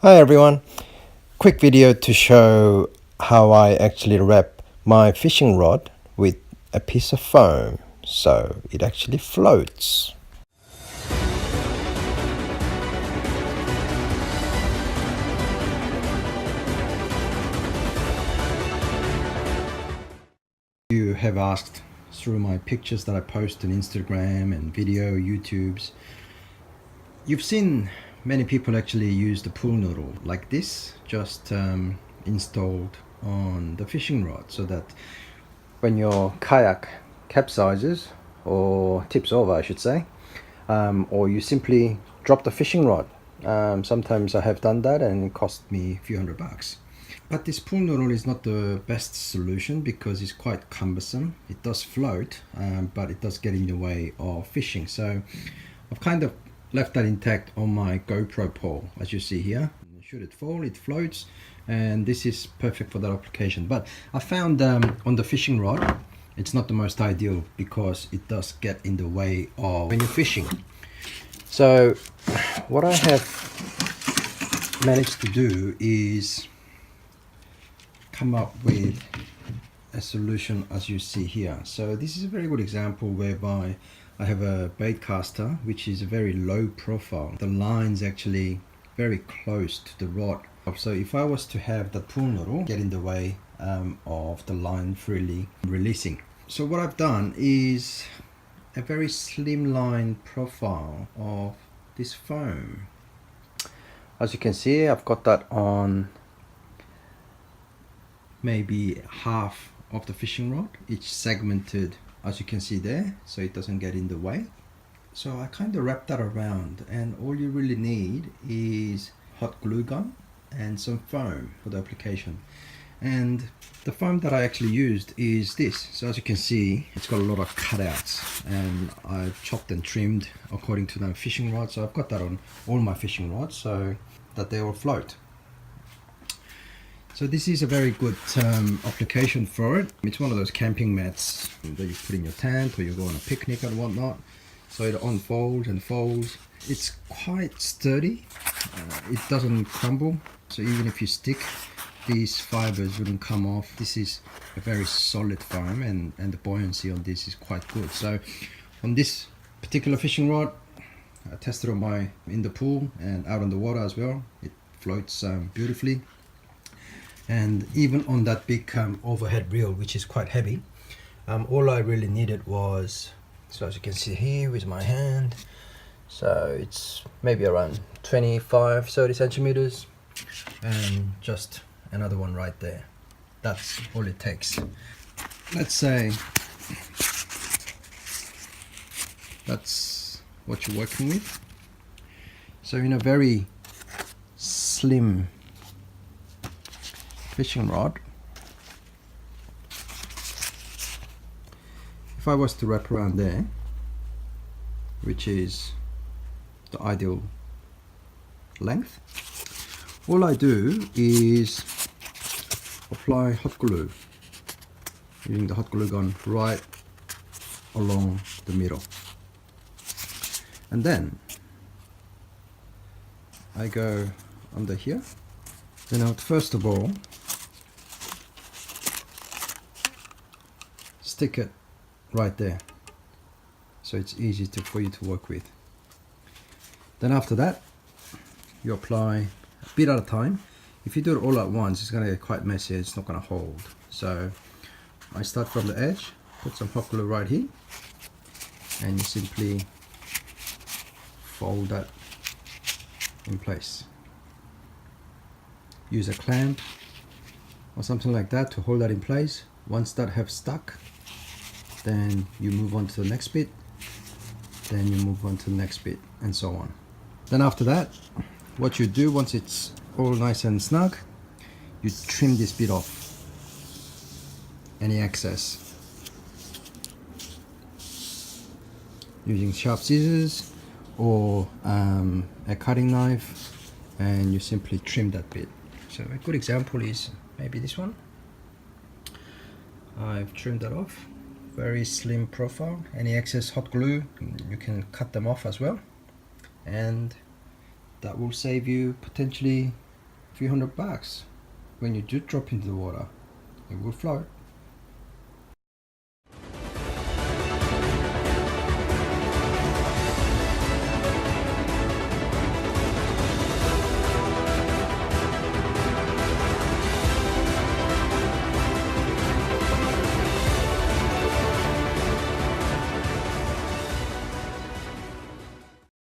Hi everyone, quick video to show how I actually wrap my fishing rod with a piece of foam so it actually floats. You have asked through my pictures that I post on Instagram and video, YouTubes. You've seen many people actually use the pool noodle like this, just installed on the fishing rod, so that when your kayak capsizes or tips over, I should say, or you simply drop the fishing rod. Sometimes I have done that and it cost me a few $100. But this pool noodle is not the best solution because it's quite cumbersome. It does float, but it does get in the way of fishing. So I've kind of left that intact on my GoPro pole, as you see here. Should it fall, it floats, and this is perfect for that application. But I found on the fishing rod, it's not the most ideal because it does get in the way of when you're fishing. So what I have managed to do is come up with a solution as you see here. So this is a very good example whereby I have a bait caster which is a very low profile. The line's actually very close to the rod. So if I was to have the pool noodle get in the way of the line freely releasing. So what I've done is a very slimline profile of this foam. As you can see, I've got that on maybe half of the fishing rod, each segmented, as you can see there, so it doesn't get in the way. So I kind of wrap that around, and all you really need is hot glue gun and some foam for the application. And the foam that I actually used is this. So as you can see, it's got a lot of cutouts, and I've chopped and trimmed according to the fishing rod. So I've got that on all my fishing rods so that they all float. So this is a very good application for it. It's one of those camping mats that you put in your tent, or you go on a picnic and whatnot. So it unfolds and folds. It's quite sturdy. It doesn't crumble. So even if you stick, these fibers wouldn't come off. This is a very solid foam, and the buoyancy on this is quite good. So on this particular fishing rod, I tested it in the pool and out on the water as well. It floats beautifully. And even on that big overhead reel, which is quite heavy, all I really needed was, so as you can see here with my hand, so it's maybe around 25-30 centimeters, and just another one right there. That's all it takes. Let's say that's what you're working with. So in a very slim fishing rod, if I was to wrap around there, which is the ideal length, all I do is apply hot glue using the hot glue gun right along the middle, and then I go under here. Then I'll first of all stick it right there, so it's easy for you to work with. Then after that, you apply a bit at a time. If you do it all at once, it's going to get quite messy. It's not going to hold. So I start from the edge, put some hot glue right here, and you simply fold that in place. Use a clamp or something like that to hold that in place. Once that have stuck, then you move on to the next bit, then you move on to the next bit, and so on. Then after that, what you do once it's all nice and snug, you trim this bit off, any excess, using sharp scissors or a cutting knife, and you simply trim that bit. So a good example is maybe this one. I've trimmed that off. Very slim profile. Any excess hot glue, you can cut them off as well, and that will save you potentially few $100. When you do drop into the water, it will float,